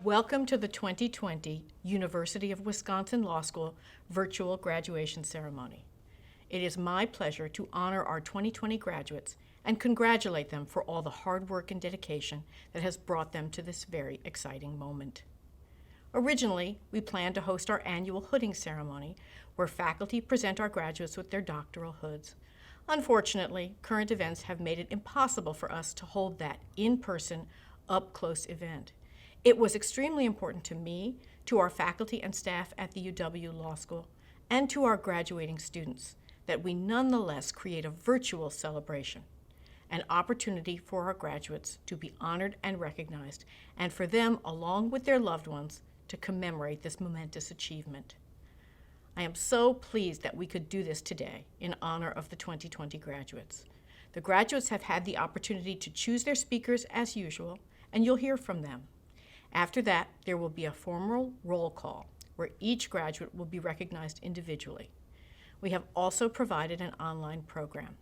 Welcome to the 2020 University of Wisconsin Law School virtual graduation ceremony. It is my pleasure to honor our 2020 graduates and congratulate them for all the hard work and dedication that has brought them to this very exciting moment. Originally, we planned to host our annual hooding ceremony where faculty present our graduates with their doctoral hoods. Unfortunately, current events have made it impossible for us to hold that in-person, up-close event. It was extremely important to me, to our faculty and staff at the UW Law School, and to our graduating students that we nonetheless create a virtual celebration, an opportunity for our graduates to be honored and recognized, and for them, along with their loved ones, to commemorate this momentous achievement. I am so pleased that we could do this today in honor of the 2020 graduates. The graduates have had the opportunity to choose their speakers as usual, and you'll hear from them. After that, there will be a formal roll call where each graduate will be recognized individually. We have also provided an online program.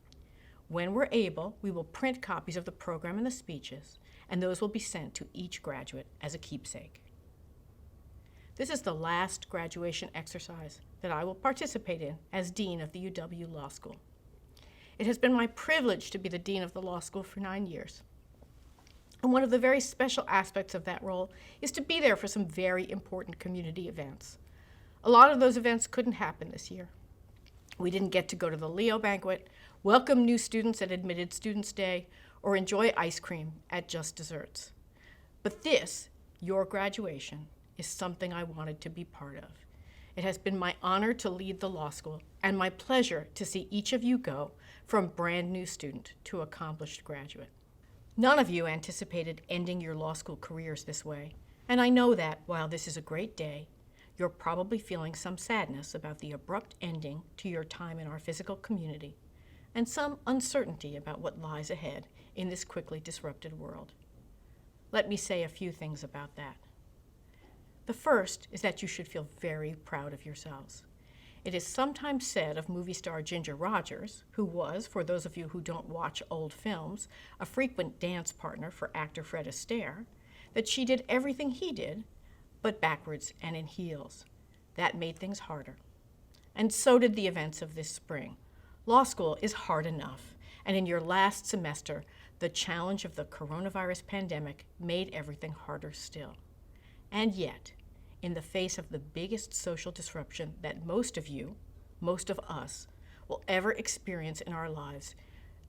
When we're able, we will print copies of the program and the speeches, and those will be sent to each graduate as a keepsake. This is the last graduation exercise that I will participate in as Dean of the UW Law School. It has been my privilege to be the Dean of the Law School for 9 years. And one of the very special aspects of that role is to be there for some very important community events. A lot of those events couldn't happen this year. We didn't get to go to the Leo banquet, welcome new students at Admitted Students Day, or enjoy ice cream at Just Desserts. But this, your graduation, is something I wanted to be part of. It has been my honor to lead the law school and my pleasure to see each of you go from brand new student to accomplished graduate. None of you anticipated ending your law school careers this way, and I know that while this is a great day, you're probably feeling some sadness about the abrupt ending to your time in our physical community and some uncertainty about what lies ahead in this quickly disrupted world. Let me say a few things about that. The first is that you should feel very proud of yourselves. It is sometimes said of movie star Ginger Rogers, who was, for those of you who don't watch old films, a frequent dance partner for actor Fred Astaire, that she did everything he did, but backwards and in heels. That made things harder. And so did the events of this spring. Law school is hard enough, and in your last semester, the challenge of the coronavirus pandemic made everything harder still. And yet, in the face of the biggest social disruption that most of you, most of us, will ever experience in our lives,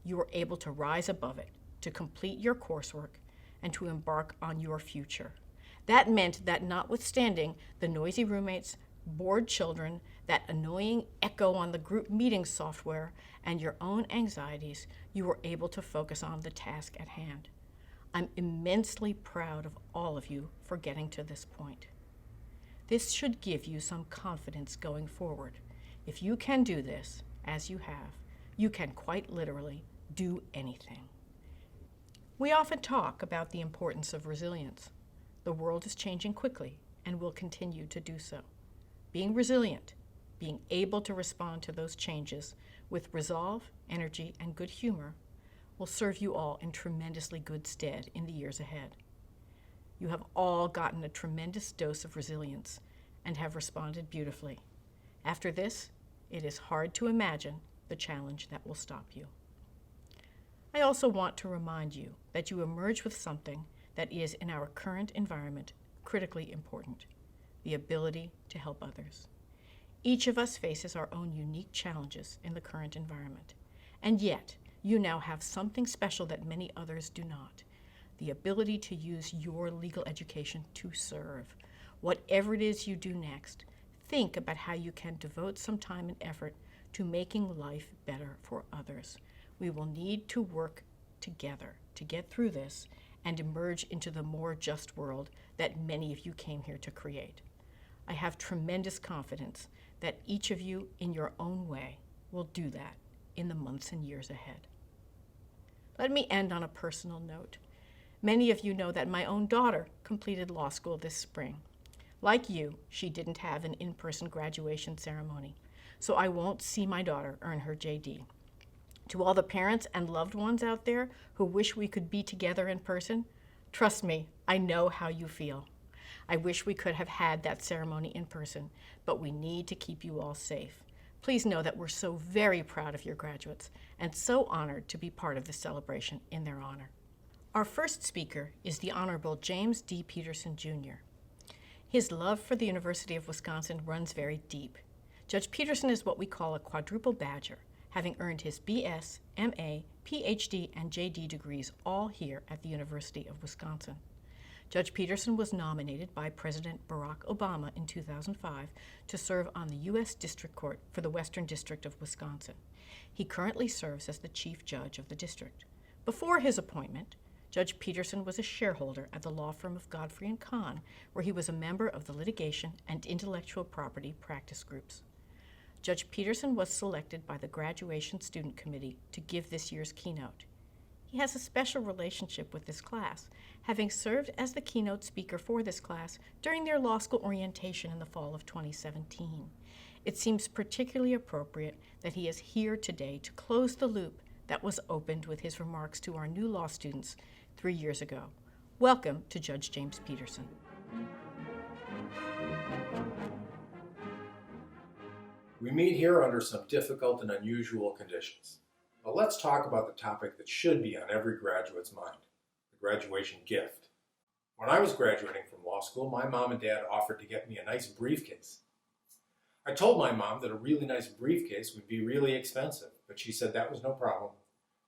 you were able to rise above it, to complete your coursework, and to embark on your future. That meant that notwithstanding the noisy roommates, bored children, that annoying echo on the group meeting software, and your own anxieties, you were able to focus on the task at hand. I'm immensely proud of all of you for getting to this point. This should give you some confidence going forward. If you can do this, as you have, you can quite literally do anything. We often talk about the importance of resilience. The world is changing quickly and will continue to do so. Being resilient, being able to respond to those changes with resolve, energy, and good humor will serve you all in tremendously good stead in the years ahead. You have all gotten a tremendous dose of resilience and have responded beautifully. After this, it is hard to imagine the challenge that will stop you. I also want to remind you that you emerge with something that is, in our current environment, critically important: the ability to help others. Each of us faces our own unique challenges in the current environment, and yet you now have something special that many others do not: the ability to use your legal education to serve. Whatever it is you do next, think about how you can devote some time and effort to making life better for others. We will need to work together to get through this and emerge into the more just world that many of you came here to create. I have tremendous confidence that each of you, in your own way, will do that in the months and years ahead. Let me end on a personal note. Many of you know that my own daughter completed law school this spring. Like you, she didn't have an in-person graduation ceremony, so I won't see my daughter earn her JD. To all the parents and loved ones out there who wish we could be together in person, trust me, I know how you feel. I wish we could have had that ceremony in person, but we need to keep you all safe. Please know that we're so very proud of your graduates and so honored to be part of this celebration in their honor. Our first speaker is the Honorable James D. Peterson, Jr. His love for the University of Wisconsin runs very deep. Judge Peterson is what we call a quadruple badger, having earned his BS, MA, PhD, and JD degrees all here at the University of Wisconsin. Judge Peterson was nominated by President Barack Obama in 2005 to serve on the U.S. District Court for the Western District of Wisconsin. He currently serves as the Chief Judge of the district. Before his appointment, Judge Peterson was a shareholder at the law firm of Godfrey & Kahn, where he was a member of the litigation and intellectual property practice groups. Judge Peterson was selected by the Graduation Student Committee to give this year's keynote. He has a special relationship with this class, having served as the keynote speaker for this class during their law school orientation in the fall of 2017. It seems particularly appropriate that he is here today to close the loop that was opened with his remarks to our new law students 3 years ago. Welcome to Judge James Peterson. We meet here under some difficult and unusual conditions. But let's talk about the topic that should be on every graduate's mind, the graduation gift. When I was graduating from law school, my mom and dad offered to get me a nice briefcase. I told my mom that a really nice briefcase would be really expensive, but she said that was no problem.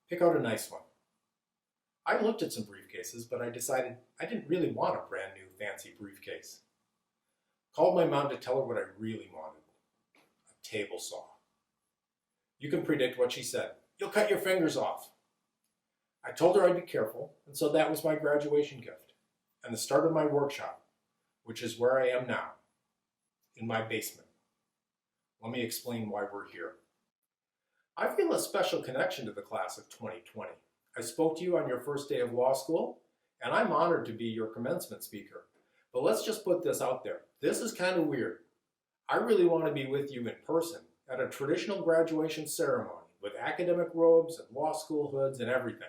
Pick out a nice one. I looked at some briefcases, but I decided I didn't really want a brand new fancy briefcase. Called my mom to tell her what I really wanted, a table saw. You can predict what she said. You'll cut your fingers off. I told her I'd be careful, and so that was my graduation gift, and the start of my workshop, which is where I am now, in my basement. Let me explain why we're here. I feel a special connection to the class of 2020. I spoke to you on your first day of law school, and I'm honored to be your commencement speaker. But let's just put this out there. This is kind of weird. I really want to be with you in person at a traditional graduation ceremony with academic robes and law school hoods and everything.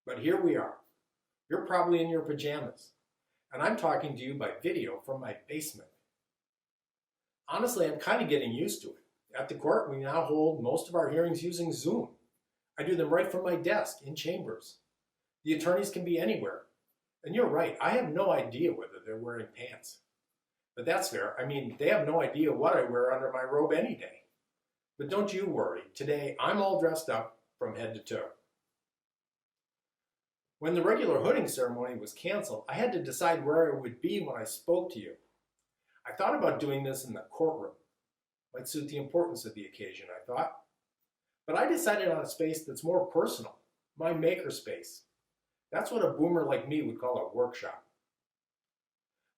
But here we are. You're probably in your pajamas, and I'm talking to you by video from my basement. Honestly, I'm kind of getting used to it. At the court, we now hold most of our hearings using Zoom. I do them right from my desk in chambers. The attorneys can be anywhere. And you're right, I have no idea whether they're wearing pants. But that's fair. I mean, they have no idea what I wear under my robe any day. But don't you worry, today I'm all dressed up from head to toe. When the regular hooding ceremony was canceled, I had to decide where I would be when I spoke to you. I thought about doing this in the courtroom. Might suit the importance of the occasion, I thought. But I decided on a space that's more personal, my maker space. That's what a boomer like me would call a workshop.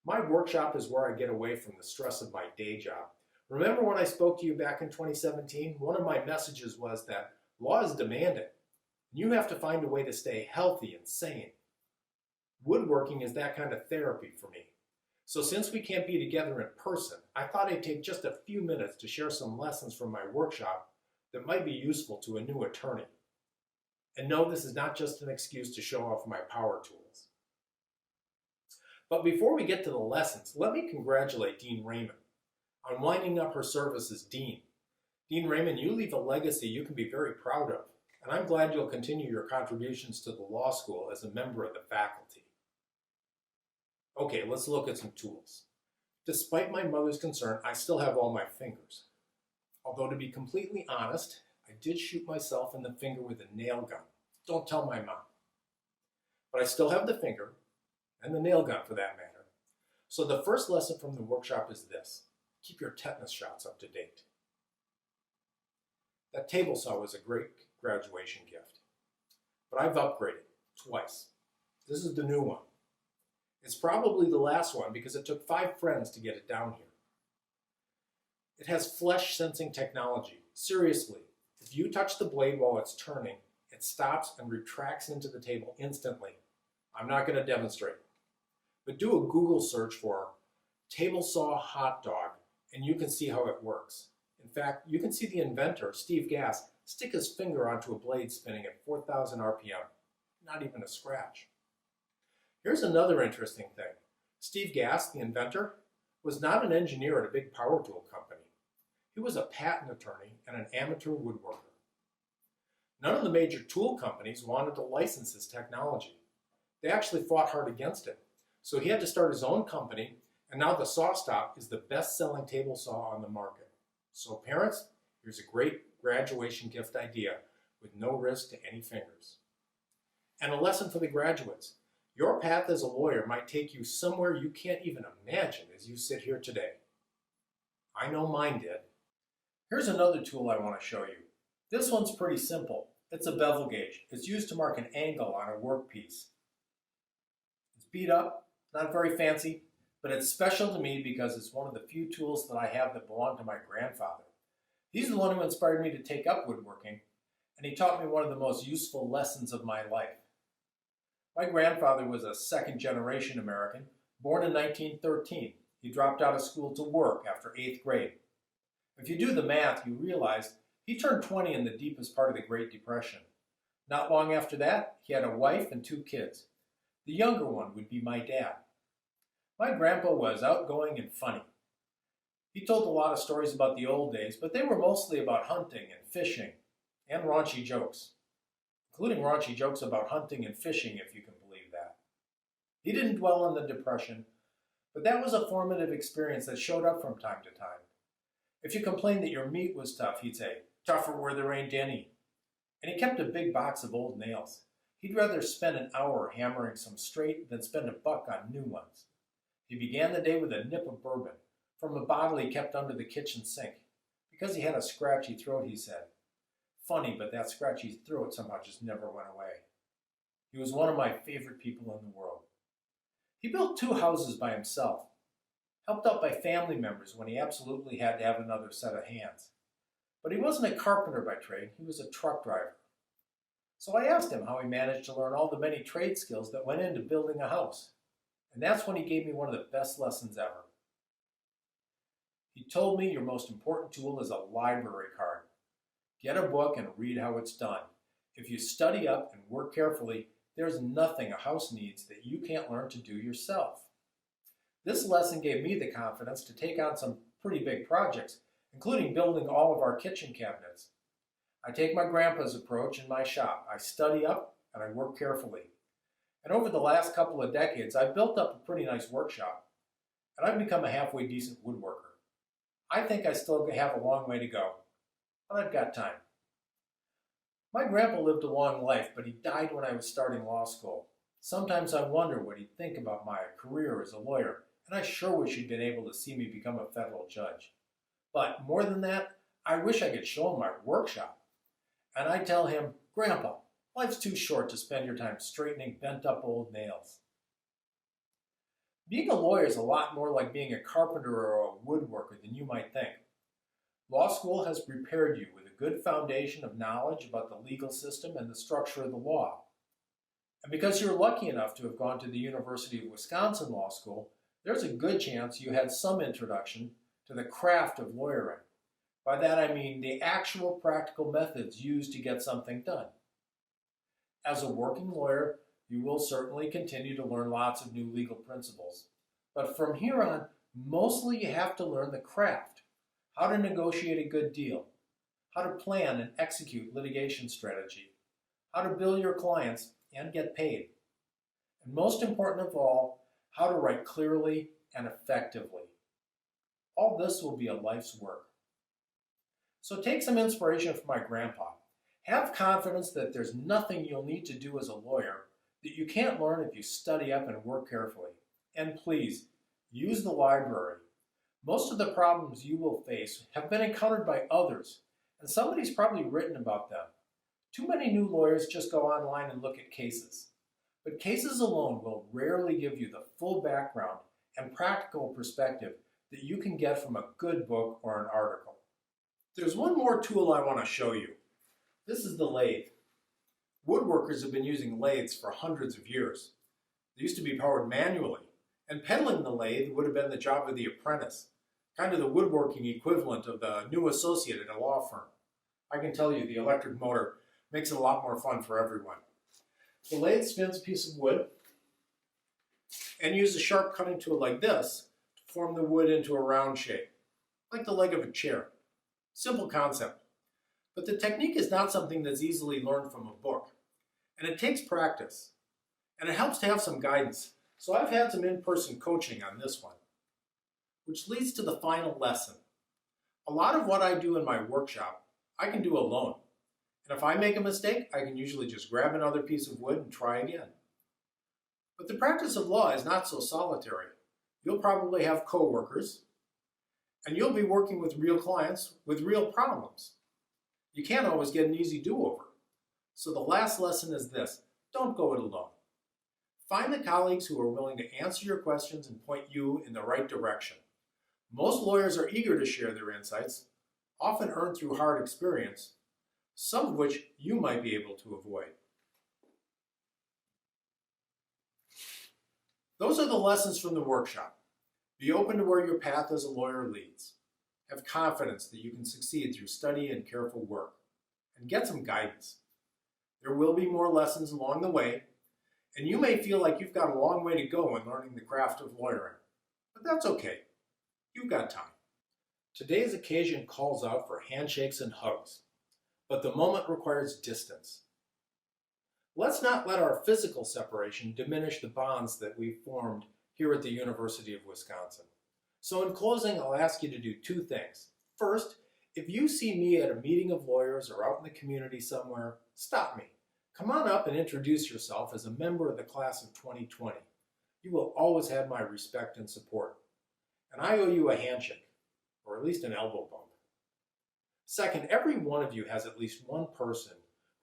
My workshop is where I get away from the stress of my day job. Remember when I spoke to you back in 2017? One of my messages was that law is demanding. You have to find a way to stay healthy and sane. Woodworking is that kind of therapy for me. So since we can't be together in person, I thought I'd take just a few minutes to share some lessons from my workshop that might be useful to a new attorney. And no, this is not just an excuse to show off my power tools. But before we get to the lessons, let me congratulate Dean Raymond on winding up her service as Dean. Dean Raymond, you leave a legacy you can be very proud of, and I'm glad you'll continue your contributions to the law school as a member of the faculty. Okay, let's look at some tools. Despite my mother's concern, I still have all my fingers. Although to be completely honest, I did shoot myself in the finger with a nail gun. Don't tell my mom. But I still have the finger, and the nail gun for that matter. So the first lesson from the workshop is this: keep your tetanus shots up to date. That table saw was a great graduation gift, but I've upgraded twice. This is the new one. It's probably the last one because it took 5 friends to get it down here. It has flesh sensing technology. Seriously, if you touch the blade while it's turning, it stops and retracts into the table instantly. I'm not going to demonstrate, but do a Google search for table saw hot dog and you can see how it works. In fact, you can see the inventor, Steve Gass, stick his finger onto a blade spinning at 4,000 RPM. Not even a scratch. Here's another interesting thing. Steve Gass, the inventor, was not an engineer at a big power tool company. He was a patent attorney and an amateur woodworker. None of the major tool companies wanted to license his technology. They actually fought hard against it. So he had to start his own company, and now the SawStop is the best-selling table saw on the market. So parents, here's a great graduation gift idea with no risk to any fingers. And a lesson for the graduates. Your path as a lawyer might take you somewhere you can't even imagine as you sit here today. I know mine did. Here's another tool I want to show you. This one's pretty simple. It's a bevel gauge. It's used to mark an angle on a workpiece. It's beat up, not very fancy, but it's special to me because it's one of the few tools that I have that belong to my grandfather. He's the one who inspired me to take up woodworking, and he taught me one of the most useful lessons of my life. My grandfather was a second-generation American, born in 1913. He dropped out of school to work after 8th grade. If you do the math, you realize he turned 20 in the deepest part of the Great Depression. Not long after that, he had a wife and 2 kids. The younger one would be my dad. My grandpa was outgoing and funny. He told a lot of stories about the old days, but they were mostly about hunting and fishing and raunchy jokes, including raunchy jokes about hunting and fishing, if you can believe that. He didn't dwell on the Depression, but that was a formative experience that showed up from time to time. If you complained that your meat was tough, he'd say, "Tougher where there ain't any." And he kept a big box of old nails. He'd rather spend an hour hammering some straight than spend $1 on new ones. He began the day with a nip of bourbon from a bottle he kept under the kitchen sink. Because he had a scratchy throat, he said. Funny, but that scratchy throat somehow just never went away. He was one of my favorite people in the world. He built 2 houses by himself, helped out by family members when he absolutely had to have another set of hands. But he wasn't a carpenter by trade, he was a truck driver. So I asked him how he managed to learn all the many trade skills that went into building a house. And that's when he gave me one of the best lessons ever. He told me your most important tool is a library card. Get a book and read how it's done. If you study up and work carefully, there's nothing a house needs that you can't learn to do yourself. This lesson gave me the confidence to take on some pretty big projects, including building all of our kitchen cabinets. I take my grandpa's approach in my shop. I study up and I work carefully. And over the last couple of decades, I've built up a pretty nice workshop, and I've become a halfway decent woodworker. I think I still have a long way to go, but I've got time. My grandpa lived a long life, but he died when I was starting law school. Sometimes I wonder what he'd think about my career as a lawyer, and I sure wish he'd been able to see me become a federal judge. But more than that, I wish I could show him my workshop. And I tell him, "Grandpa, life's too short to spend your time straightening bent-up old nails." Being a lawyer is a lot more like being a carpenter or a woodworker than you might think. Law school has prepared you with a good foundation of knowledge about the legal system and the structure of the law. And because you're lucky enough to have gone to the University of Wisconsin Law School, there's a good chance you had some introduction to the craft of lawyering. By that I mean the actual practical methods used to get something done. As a working lawyer, you will certainly continue to learn lots of new legal principles. But from here on, mostly you have to learn the craft, how to negotiate a good deal, how to plan and execute litigation strategy, how to bill your clients and get paid, and most important of all, how to write clearly and effectively. All this will be a life's work. So take some inspiration from my grandpa. Have confidence that there's nothing you'll need to do as a lawyer that you can't learn if you study up and work carefully. And please, use the library. Most of the problems you will face have been encountered by others, and somebody's probably written about them. Too many new lawyers just go online and look at cases. But cases alone will rarely give you the full background and practical perspective that you can get from a good book or an article. There's one more tool I want to show you. This is the lathe. Woodworkers have been using lathes for hundreds of years. They used to be powered manually, and pedaling the lathe would have been the job of the apprentice, kind of the woodworking equivalent of the new associate at a law firm. I can tell you the electric motor makes it a lot more fun for everyone. The lathe spins a piece of wood, and use a sharp cutting tool like this to form the wood into a round shape, like the leg of a chair. Simple concept. But the technique is not something that's easily learned from a book, and it takes practice, and it helps to have some guidance. So I've had some in-person coaching on this one, which leads to the final lesson. A lot of what I do in my workshop, I can do alone. And if I make a mistake, I can usually just grab another piece of wood and try again. But the practice of law is not so solitary. You'll probably have co-workers, and you'll be working with real clients with real problems. You can't always get an easy do-over. So the last lesson is this: don't go it alone. Find the colleagues who are willing to answer your questions and point you in the right direction. Most lawyers are eager to share their insights, often earned through hard experience, some of which you might be able to avoid. Those are the lessons from the workshop. Be open to where your path as a lawyer leads. Have confidence that you can succeed through study and careful work. And get some guidance. There will be more lessons along the way, and you may feel like you've got a long way to go in learning the craft of lawyering. But that's okay. You've got time. Today's occasion calls out for handshakes and hugs, but the moment requires distance. Let's not let our physical separation diminish the bonds that we've formed here at the University of Wisconsin. So in closing, I'll ask you to do two things. First, if you see me at a meeting of lawyers or out in the community somewhere, stop me. Come on up and introduce yourself as a member of the class of 2020. You will always have my respect and support. And I owe you a handshake, or at least an elbow bump. Second, every one of you has at least one person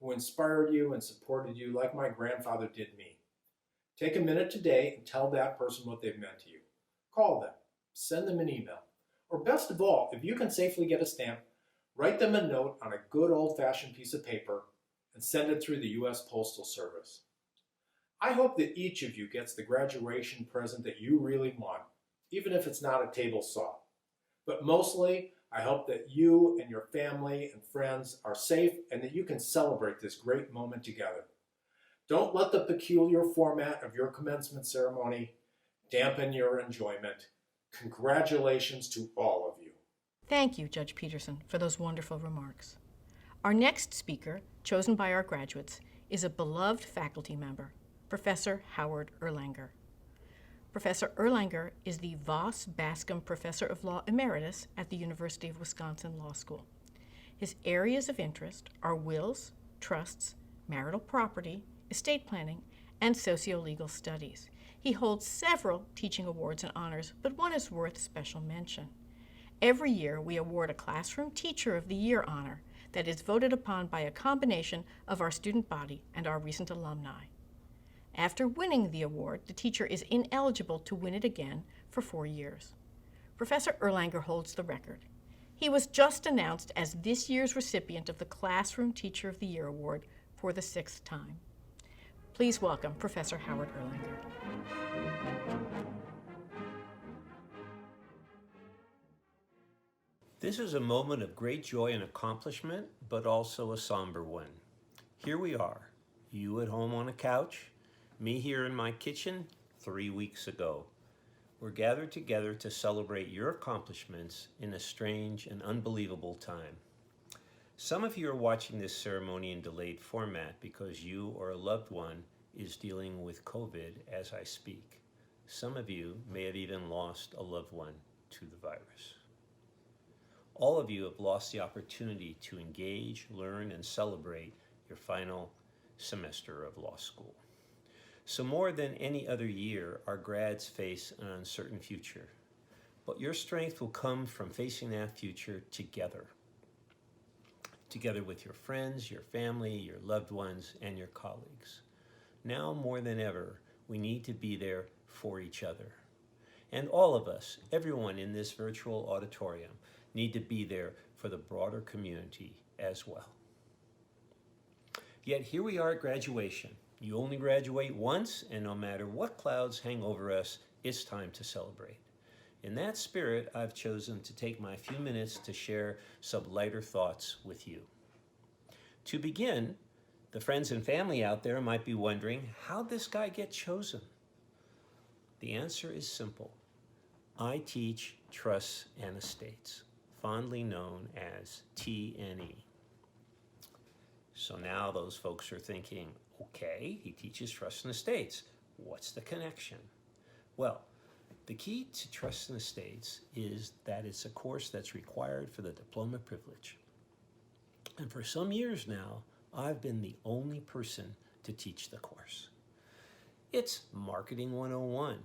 who inspired you and supported you like my grandfather did me. Take a minute today and tell that person what they've meant to you. Call them, send them an email, or best of all, if you can safely get a stamp, write them a note on a good old-fashioned piece of paper and send it through the U.S. Postal Service. I hope that each of you gets the graduation present that you really want, even if it's not a table saw. But mostly, I hope that you and your family and friends are safe and that you can celebrate this great moment together. Don't let the peculiar format of your commencement ceremony dampen your enjoyment. Congratulations to all of you. Thank you, Judge Peterson, for those wonderful remarks. Our next speaker, chosen by our graduates, is a beloved faculty member, Professor Howard Erlanger. Professor Erlanger is the Voss-Bascom Professor of Law Emeritus at the University of Wisconsin Law School. His areas of interest are wills, trusts, marital property, estate planning, and socio-legal studies. He holds several teaching awards and honors, but one is worth special mention. Every year, we award a Classroom Teacher of the Year honor that is voted upon by a combination of our student body and our recent alumni. After winning the award, the teacher is ineligible to win it again for 4 years. Professor Erlanger holds the record. He was just announced as this year's recipient of the Classroom Teacher of the Year Award for the 6th time. Please welcome Professor Howard Erlanger. This is a moment of great joy and accomplishment, but also a somber one. Here we are, you at home on a couch, me here in my kitchen 3 weeks ago. We're gathered together to celebrate your accomplishments in a strange and unbelievable time. Some of you are watching this ceremony in delayed format because you or a loved one is dealing with COVID as I speak. Some of you may have even lost a loved one to the virus. All of you have lost the opportunity to engage, learn, and celebrate your final semester of law school. So more than any other year, our grads face an uncertain future. But your strength will come from facing that future together. Together with your friends, your family, your loved ones, and your colleagues. Now more than ever, we need to be there for each other. And all of us, everyone in this virtual auditorium, need to be there for the broader community as well. Yet here we are at graduation. You only graduate once, and no matter what clouds hang over us, it's time to celebrate. In that spirit, I've chosen to take my few minutes to share some lighter thoughts with you. To begin, the friends and family out there might be wondering, how'd this guy get chosen? The answer is simple. I teach trusts and estates, fondly known as T&E. So now those folks are thinking, okay, he teaches trusts and estates. What's the connection? Well, the key to trusts and estates is that it's a course that's required for the diploma privilege. And for some years now, I've been the only person to teach the course. It's Marketing 101.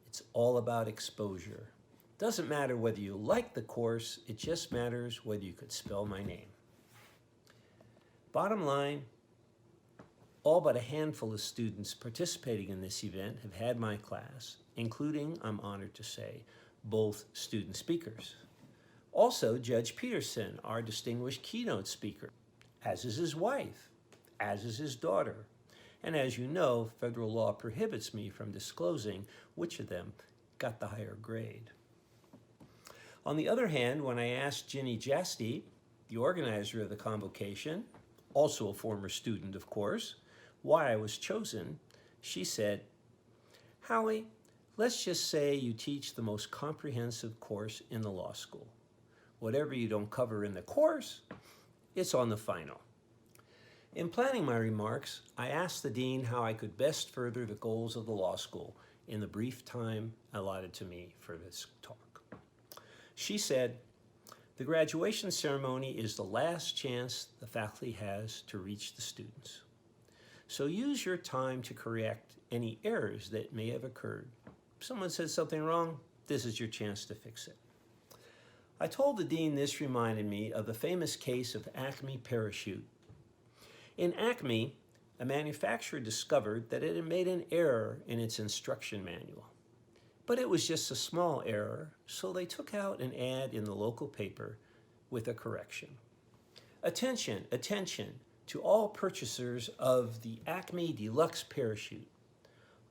It's all about exposure. Doesn't matter whether you like the course, it just matters whether you could spell my name. Bottom line, all but a handful of students participating in this event have had my class, including, I'm honored to say, both student speakers. Also, Judge Peterson, our distinguished keynote speaker, as is his wife, as is his daughter. And as you know, federal law prohibits me from disclosing which of them got the higher grade. On the other hand, when I asked Ginny Jasty, the organizer of the convocation, also a former student, of course, why I was chosen, she said, "Howie, let's just say you teach the most comprehensive course in the law school. Whatever you don't cover in the course, it's on the final." In planning my remarks, I asked the dean how I could best further the goals of the law school in the brief time allotted to me for this talk. She said, "The graduation ceremony is the last chance the faculty has to reach the students. So use your time to correct any errors that may have occurred. If someone said something wrong, this is your chance to fix it." I told the dean this reminded me of the famous case of Acme Parachute. In Acme, a manufacturer discovered that it had made an error in its instruction manual. But it was just a small error, so they took out an ad in the local paper with a correction. Attention, attention to all purchasers of the Acme Deluxe Parachute.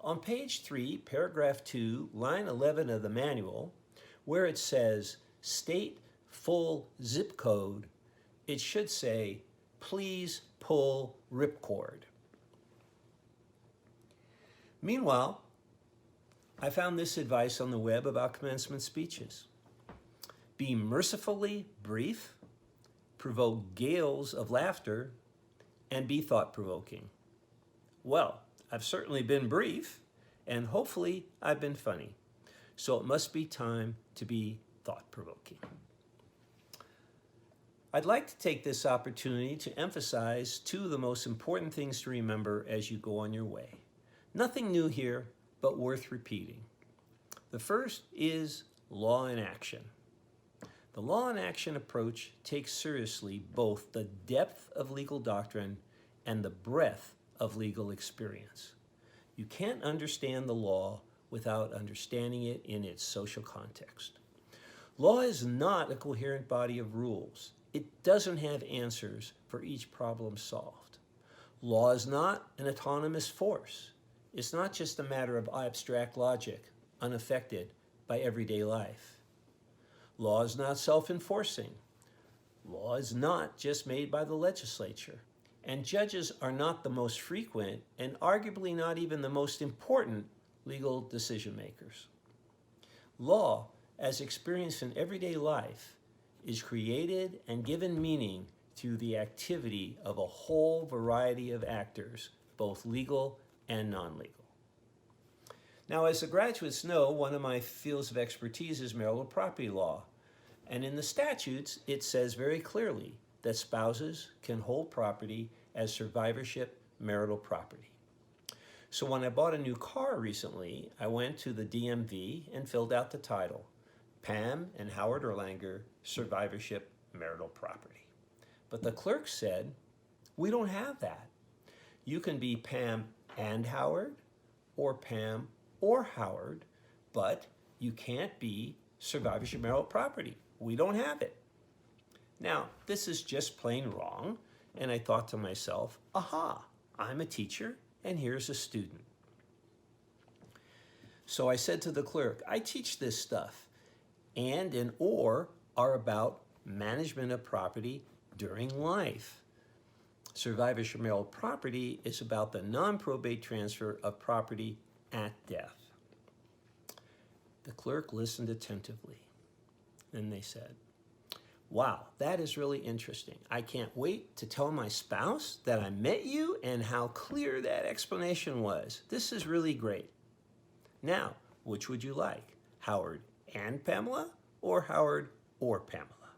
On page 3, paragraph 2, line 11 of the manual, where it says state full zip code, it should say, "Please pull ripcord." Meanwhile, I found this advice on the web about commencement speeches. Be mercifully brief, provoke gales of laughter, and be thought-provoking. Well, I've certainly been brief, and hopefully I've been funny. So it must be time to be thought-provoking. I'd like to take this opportunity to emphasize two of the most important things to remember as you go on your way. Nothing new here, but worth repeating. The first is law in action. The law in action approach takes seriously both the depth of legal doctrine and the breadth of legal experience. You can't understand the law without understanding it in its social context. Law is not a coherent body of rules. It doesn't have answers for each problem solved. Law is not an autonomous force. It's not just a matter of abstract logic, unaffected by everyday life. Law is not self-enforcing. Law is not just made by the legislature. And judges are not the most frequent and arguably not even the most important legal decision makers. Law, as experienced in everyday life, is created and given meaning through the activity of a whole variety of actors, both legal and non-legal. Now, as the graduates know, one of my fields of expertise is marital property law. And in the statutes, it says very clearly that spouses can hold property as survivorship marital property. So when I bought a new car recently, I went to the DMV and filled out the title, Pam and Howard Erlanger, survivorship marital property. But the clerk said, we don't have that. You can be Pam and Howard, or Pam or Howard, but you can't be survivorship marital property. We don't have it. Now, this is just plain wrong, and I thought to myself, aha, I'm a teacher, and here's a student. So I said to the clerk, I teach this stuff, and or are about management of property during life. Survivorship marital property is about the non-probate transfer of property at death. The clerk listened attentively. Then they said, "Wow, that is really interesting. I can't wait to tell my spouse that I met you and how clear that explanation was. This is really great. Now, which would you like? Howard and Pamela, or Howard or Pamela?"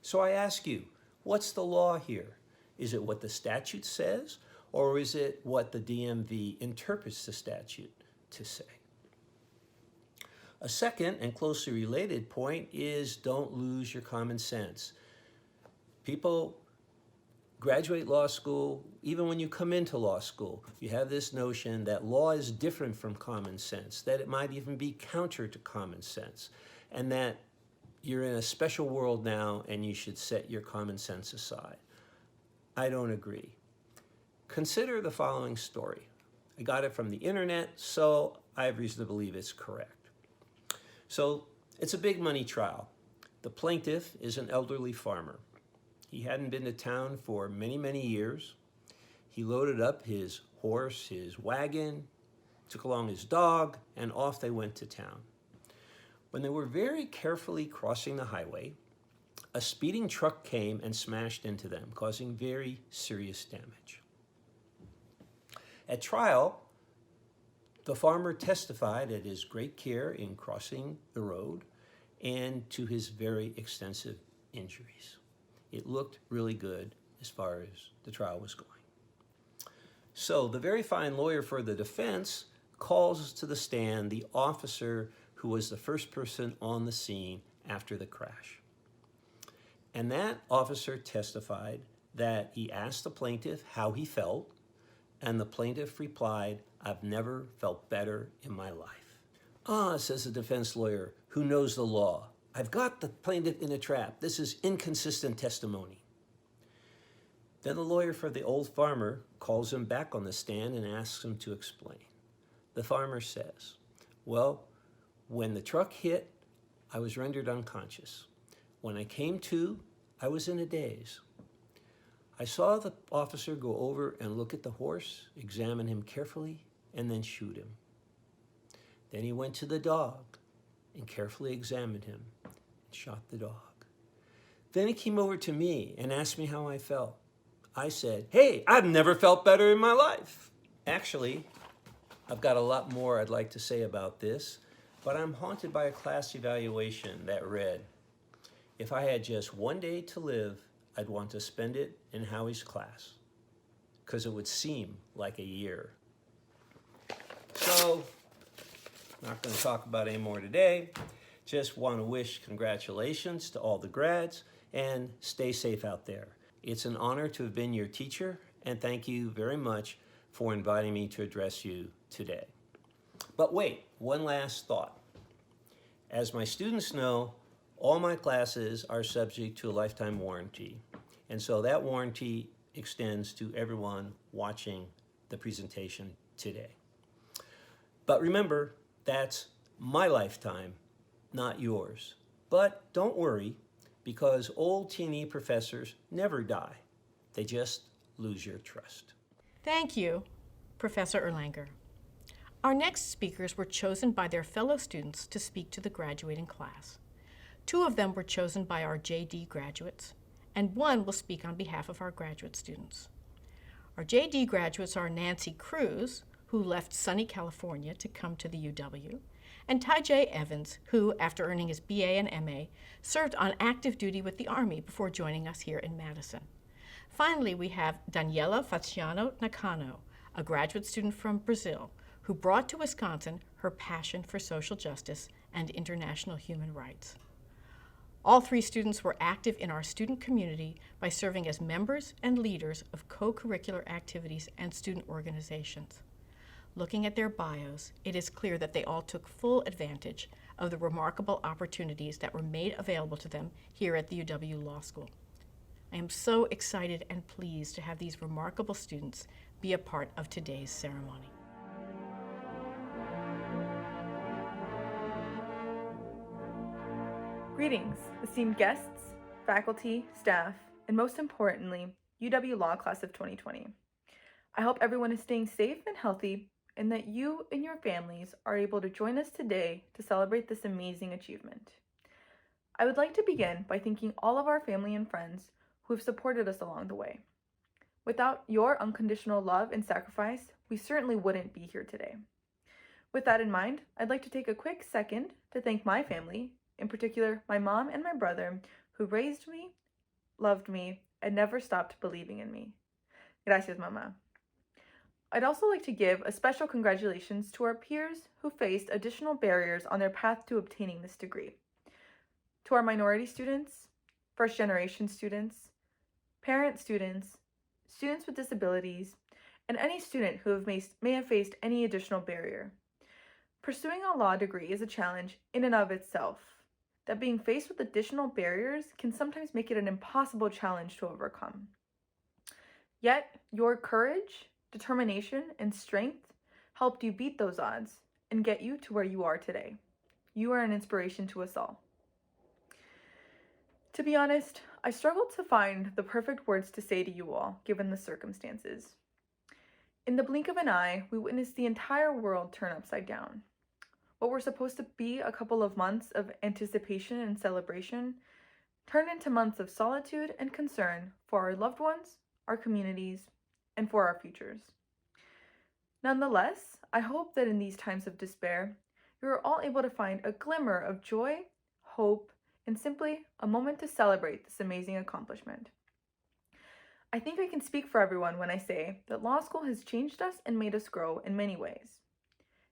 So I ask you, what's the law here? Is it what the statute says, or is it what the DMV interprets the statute to say? A second and closely related point is don't lose your common sense. People graduate law school, even when you come into law school, you have this notion that law is different from common sense, that it might even be counter to common sense, and that you're in a special world now and you should set your common sense aside. I don't agree. Consider the following story. I got it from the internet, so I have reason to believe it's correct. So it's a big money trial. The plaintiff is an elderly farmer. He hadn't been to town for many, many years. He loaded up his horse, his wagon, took along his dog, and off they went to town. When they were very carefully crossing the highway, a speeding truck came and smashed into them, causing very serious damage. At trial, the farmer testified at his great care in crossing the road and to his very extensive injuries. It looked really good as far as the trial was going. So the very fine lawyer for the defense calls to the stand the officer who was the first person on the scene after the crash. And that officer testified that he asked the plaintiff how he felt, and the plaintiff replied, "I've never felt better in my life." "Ah," says the defense lawyer, who knows the law, "I've got the plaintiff in a trap. This is inconsistent testimony." Then the lawyer for the old farmer calls him back on the stand and asks him to explain. The farmer says, "Well, when the truck hit, I was rendered unconscious. When I came to, I was in a daze. I saw the officer go over and look at the horse, examine him carefully, and then shoot him. Then he went to the dog and carefully examined him and shot the dog. Then he came over to me and asked me how I felt. I said, 'Hey, I've never felt better in my life.'" Actually, I've got a lot more I'd like to say about this, but I'm haunted by a class evaluation that read, "If I had just one day to live, I'd want to spend it in Howie's class, because it would seem like a year." So, not going to talk about it anymore today. Just want to wish congratulations to all the grads, and stay safe out there. It's an honor to have been your teacher, and thank you very much for inviting me to address you today. But wait, one last thought. As my students know, all my classes are subject to a lifetime warranty, and so that warranty extends to everyone watching the presentation today. But remember, that's my lifetime, not yours. But don't worry, because old T&E professors never die. They just lose your trust. Thank you, Professor Erlanger. Our next speakers were chosen by their fellow students to speak to the graduating class. 2 of them were chosen by our JD graduates, and 1 will speak on behalf of our graduate students. Our JD graduates are Nancy Cruz, who left sunny California to come to the UW, and Taijae Evans, who, after earning his BA and MA, served on active duty with the Army before joining us here in Madison. Finally, we have Daniela Fachiano Nakano, a graduate student from Brazil, who brought to Wisconsin her passion for social justice and international human rights. All 3 students were active in our student community by serving as members and leaders of co-curricular activities and student organizations. Looking at their bios, it is clear that they all took full advantage of the remarkable opportunities that were made available to them here at the UW Law School. I am so excited and pleased to have these remarkable students be a part of today's ceremony. Greetings, esteemed guests, faculty, staff, and most importantly, UW Law Class of 2020. I hope everyone is staying safe and healthy and that you and your families are able to join us today to celebrate this amazing achievement. I would like to begin by thanking all of our family and friends who have supported us along the way. Without your unconditional love and sacrifice, we certainly wouldn't be here today. With that in mind, I'd like to take a quick second to thank my family, in particular my mom and my brother, who raised me, loved me, and never stopped believing in me. Gracias, Mama. I'd also like to give a special congratulations to our peers who faced additional barriers on their path to obtaining this degree. To our minority students, first-generation students, parent students, students with disabilities, and any student who may have faced any additional barrier. Pursuing a law degree is a challenge in and of itself, that being faced with additional barriers can sometimes make it an impossible challenge to overcome. Yet, your courage, determination, and strength helped you beat those odds and get you to where you are today. You are an inspiration to us all. To be honest, I struggled to find the perfect words to say to you all, given the circumstances. In the blink of an eye, we witnessed the entire world turn upside down. What were supposed to be a couple of months of anticipation and celebration turned into months of solitude and concern for our loved ones, our communities, and for our futures. Nonetheless, I hope that in these times of despair, you are all able to find a glimmer of joy, hope, and simply a moment to celebrate this amazing accomplishment. I think I can speak for everyone when I say that law school has changed us and made us grow in many ways.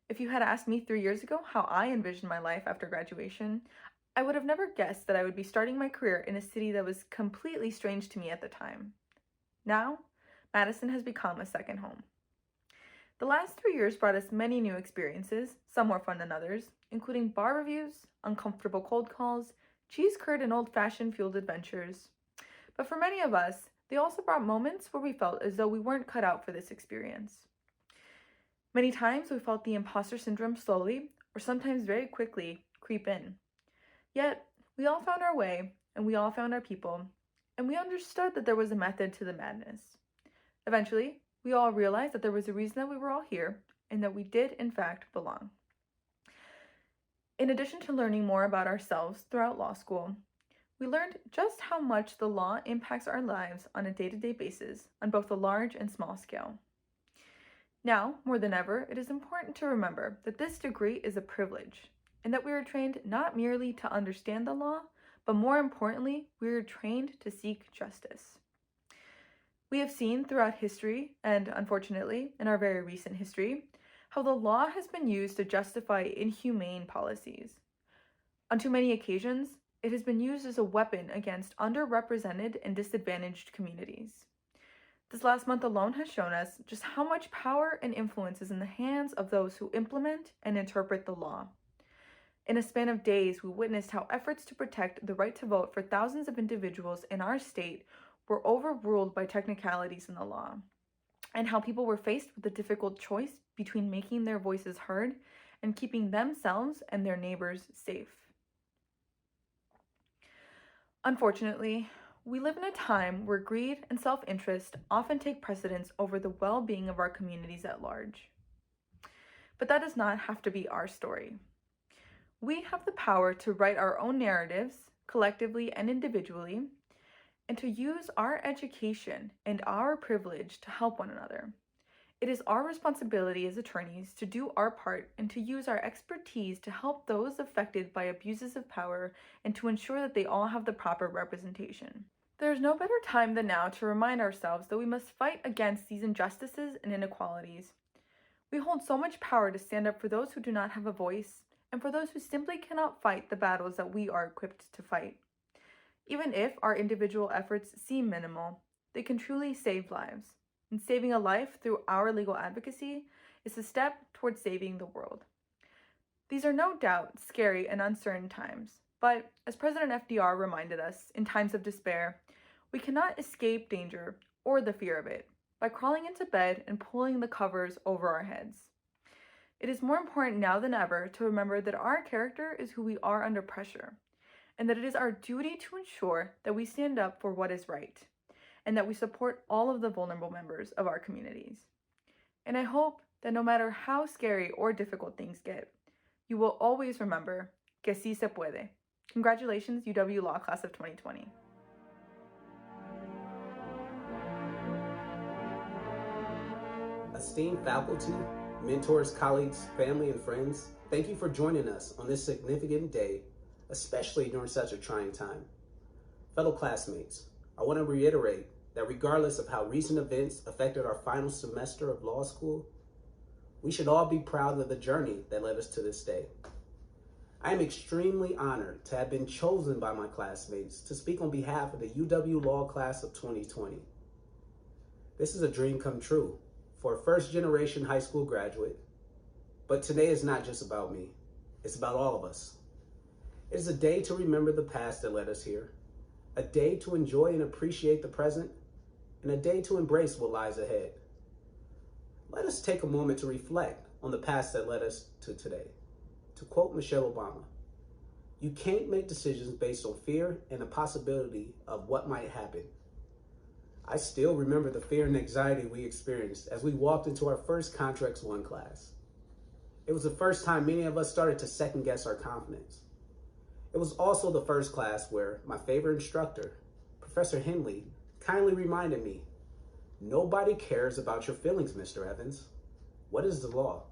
If you had asked me 3 years ago how I envisioned my life after graduation, I would have never guessed that I would be starting my career in a city that was completely strange to me at the time. Now, Madison has become a second home. The last 3 years brought us many new experiences, some more fun than others, including bar reviews, uncomfortable cold calls, cheese curd and old-fashioned fueled adventures. But for many of us, they also brought moments where we felt as though we weren't cut out for this experience. Many times we felt the imposter syndrome slowly, or sometimes very quickly, creep in. Yet, we all found our way, and we all found our people, and we understood that there was a method to the madness. Eventually, we all realized that there was a reason that we were all here, and that we did, in fact, belong. In addition to learning more about ourselves throughout law school, we learned just how much the law impacts our lives on a day-to-day basis on both a large and small scale. Now, more than ever, it is important to remember that this degree is a privilege, and that we are trained not merely to understand the law, but more importantly, we are trained to seek justice. We have seen throughout history, and unfortunately, in our very recent history, how the law has been used to justify inhumane policies. On too many occasions, it has been used as a weapon against underrepresented and disadvantaged communities. This last month alone has shown us just how much power and influence is in the hands of those who implement and interpret the law. In a span of days, we witnessed how efforts to protect the right to vote for thousands of individuals in our state were overruled by technicalities in the law, and how people were faced with the difficult choice between making their voices heard and keeping themselves and their neighbors safe. Unfortunately, we live in a time where greed and self-interest often take precedence over the well-being of our communities at large. But that does not have to be our story. We have the power to write our own narratives, collectively and individually, and to use our education and our privilege to help one another. It is our responsibility as attorneys to do our part and to use our expertise to help those affected by abuses of power and to ensure that they all have the proper representation. There is no better time than now to remind ourselves that we must fight against these injustices and inequalities. We hold so much power to stand up for those who do not have a voice and for those who simply cannot fight the battles that we are equipped to fight. Even if our individual efforts seem minimal, they can truly save lives. And saving a life through our legal advocacy is a step towards saving the world. These are no doubt scary and uncertain times, but as President FDR reminded us, in times of despair, we cannot escape danger or the fear of it by crawling into bed and pulling the covers over our heads. It is more important now than ever to remember that our character is who we are under pressure, and that it is our duty to ensure that we stand up for what is right, and that we support all of the vulnerable members of our communities. And I hope that no matter how scary or difficult things get, you will always remember que sí se puede. Congratulations, UW Law Class of 2020. Esteemed faculty, mentors, colleagues, family, and friends, thank you for joining us on this significant day, especially during such a trying time. Fellow classmates, I want to reiterate that regardless of how recent events affected our final semester of law school, we should all be proud of the journey that led us to this day. I am extremely honored to have been chosen by my classmates to speak on behalf of the UW Law Class of 2020. This is a dream come true for a first-generation high school graduate, but today is not just about me, it's about all of us. It is a day to remember the past that led us here, a day to enjoy and appreciate the present, and a day to embrace what lies ahead. Let us take a moment to reflect on the past that led us to today. To quote Michelle Obama, "You can't make decisions based on fear and the possibility of what might happen." I still remember the fear and anxiety we experienced as we walked into our first Contracts 1 class. It was the first time many of us started to second guess our confidence. It was also the first class where my favorite instructor, Professor Henley, kindly reminded me, "Nobody cares about your feelings, Mr. Evans. What is the law?"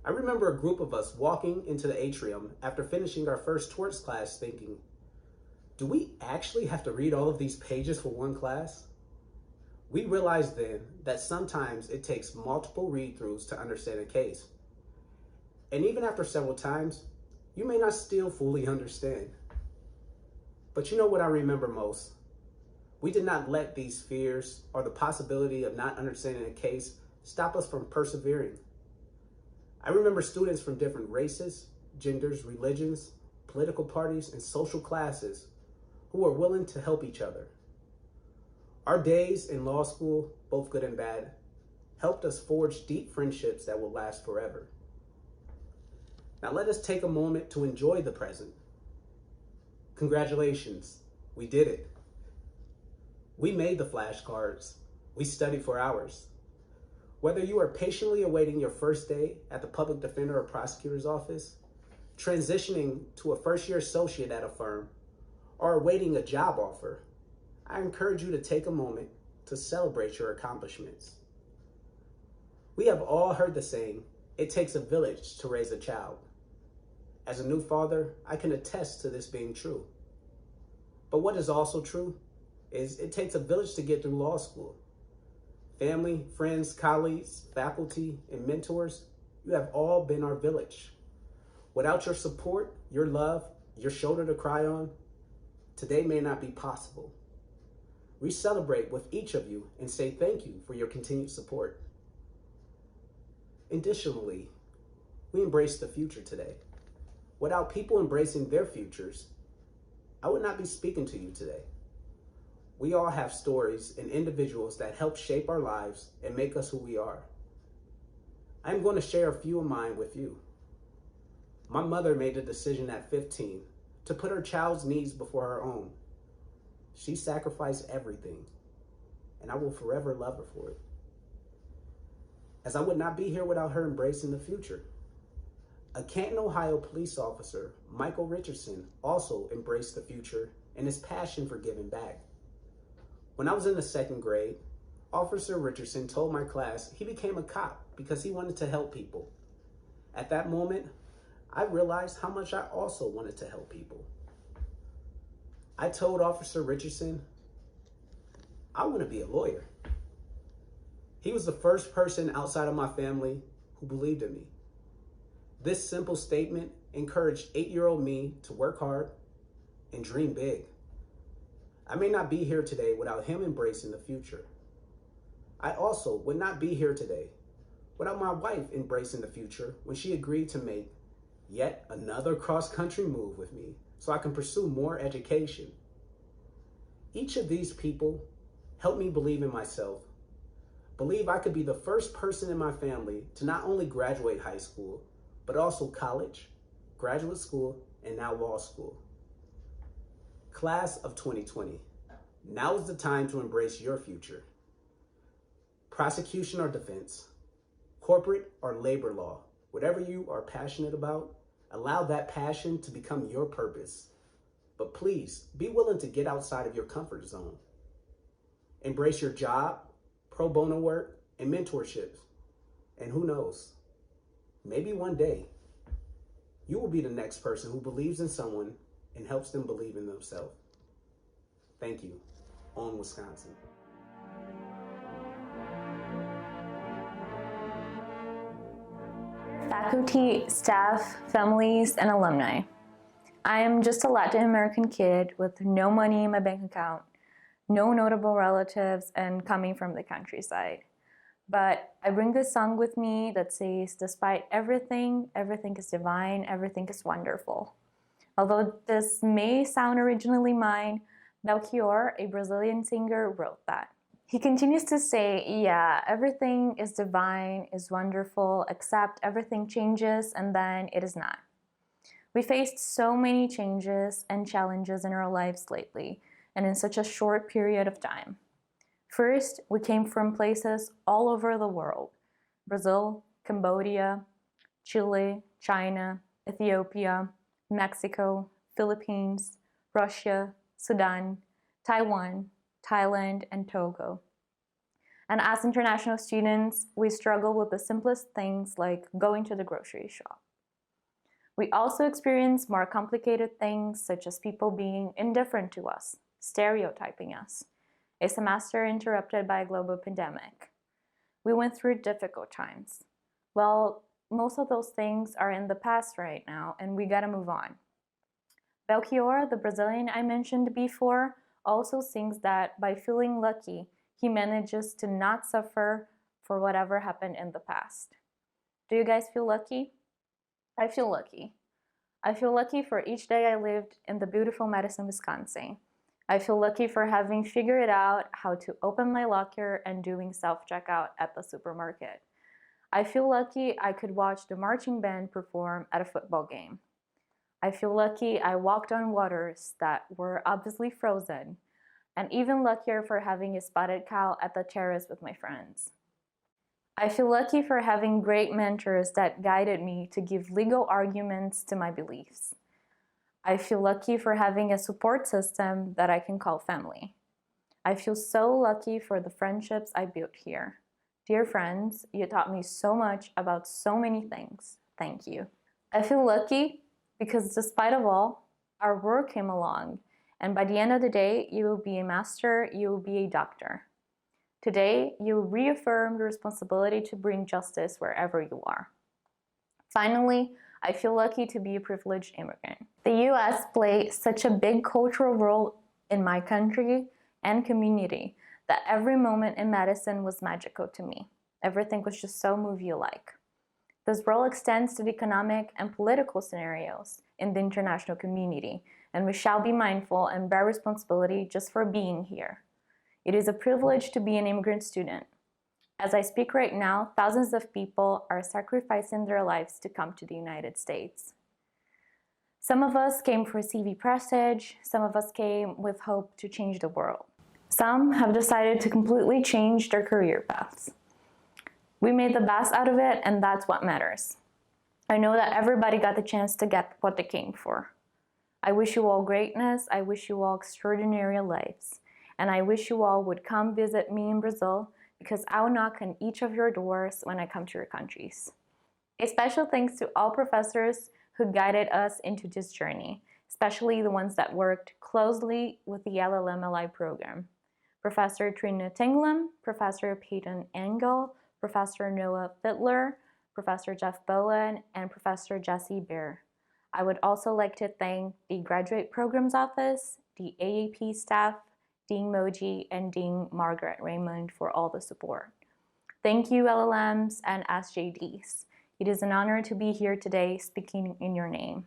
I remember a group of us walking into the atrium after finishing our first torts class thinking, do we actually have to read all of these pages for one class? We realized then that sometimes it takes multiple read-throughs to understand a case. And even after several times, you may not still fully understand. But you know what I remember most? We did not let these fears or the possibility of not understanding a case stop us from persevering. I remember students from different races, genders, religions, political parties, and social classes who were willing to help each other. Our days in law school, both good and bad, helped us forge deep friendships that will last forever. Now let us take a moment to enjoy the present. Congratulations, we did it. We made the flashcards. We studied for hours. Whether you are patiently awaiting your first day at the public defender or prosecutor's office, transitioning to a first-year associate at a firm, or awaiting a job offer, I encourage you to take a moment to celebrate your accomplishments. We have all heard the saying, "It takes a village to raise a child." As a new father, I can attest to this being true. But what is also true is it takes a village to get through law school. Family, friends, colleagues, faculty, and mentors, you have all been our village. Without your support, your love, your shoulder to cry on, today may not be possible. We celebrate with each of you and say thank you for your continued support. Additionally, we embrace the future today. Without people embracing their futures, I would not be speaking to you today. We all have stories and individuals that help shape our lives and make us who we are. I'm going to share a few of mine with you. My mother made a decision at 15 to put her child's needs before her own. She sacrificed everything, and I will forever love her for it. As I would not be here without her embracing the future. A Canton, Ohio police officer, Michael Richardson, also embraced the future and his passion for giving back. When I was in the 2nd grade, Officer Richardson told my class he became a cop because he wanted to help people. At that moment, I realized how much I also wanted to help people. I told Officer Richardson, I want to be a lawyer. He was the first person outside of my family who believed in me. This simple statement encouraged 8-year-old me to work hard and dream big. I may not be here today without him embracing the future. I also would not be here today without my wife embracing the future when she agreed to make yet another cross-country move with me so I can pursue more education. Each of these people helped me believe in myself, believe I could be the first person in my family to not only graduate high school, but also college, graduate school, and now law school. Class of 2020, now is the time to embrace your future. Prosecution or defense, corporate or labor law, whatever you are passionate about, allow that passion to become your purpose. But please be willing to get outside of your comfort zone. Embrace your job, pro bono work, and mentorships. And who knows, maybe one day you will be the next person who believes in someone and helps them believe in themselves. Thank you. On Wisconsin. Faculty, staff, families, and alumni. I am just a Latin American kid with no money in my bank account, no notable relatives, and coming from the countryside. But I bring this song with me that says, despite everything, everything is divine, everything is wonderful. Although this may sound originally mine, Belchior, a Brazilian singer, wrote that. He continues to say, yeah, everything is divine, is wonderful, except everything changes and then it is not. We faced so many changes and challenges in our lives lately, and in such a short period of time. First, we came from places all over the world: Brazil, Cambodia, Chile, China, Ethiopia, Mexico, Philippines, Russia, Sudan, Taiwan, Thailand, and Togo. And as international students, we struggle with the simplest things like going to the grocery shop. We also experience more complicated things such as people being indifferent to us, stereotyping us, a semester interrupted by a global pandemic. We went through difficult times. Well, most of those things are in the past right now, and we gotta move on. Belchior, the Brazilian I mentioned before, also sings that by feeling lucky, he manages to not suffer for whatever happened in the past. Do you guys feel lucky? I feel lucky. I feel lucky for each day I lived in the beautiful Madison, Wisconsin. I feel lucky for having figured out how to open my locker and doing self-checkout at the supermarket. I feel lucky I could watch the marching band perform at a football game. I feel lucky I walked on waters that were obviously frozen, and even luckier for having a spotted cow at the terrace with my friends. I feel lucky for having great mentors that guided me to give legal arguments to my beliefs. I feel lucky for having a support system that I can call family. I feel so lucky for the friendships I built here. Dear friends, you taught me so much about so many things. Thank you. I feel lucky because despite of all, our work came along, and by the end of the day, you will be a master, you will be a doctor. Today, you reaffirm your responsibility to bring justice wherever you are. Finally, I feel lucky to be a privileged immigrant. The US played such a big cultural role in my country and community that every moment in Madison was magical to me. Everything was just so movie-like. This role extends to the economic and political scenarios in the international community, and we shall be mindful and bear responsibility just for being here. It is a privilege to be an immigrant student. As I speak right now, thousands of people are sacrificing their lives to come to the United States. Some of us came for CV prestige, some of us came with hope to change the world. Some have decided to completely change their career paths. We made the best out of it, and that's what matters. I know that everybody got the chance to get what they came for. I wish you all greatness, I wish you all extraordinary lives, and I wish you all would come visit me in Brazil, because I will knock on each of your doors when I come to your countries. A special thanks to all professors who guided us into this journey, especially the ones that worked closely with the LLM-LI program. Professor Trina Tinglum, Professor Peyton Engel, Professor Noah Fittler, Professor Jeff Bowen, and Professor Jesse Bear. I would also like to thank the Graduate Programs Office, the AAP staff, Dean Moji, and Dean Margaret Raymond for all the support. Thank you, LLMs and SJDs. It is an honor to be here today speaking in your name.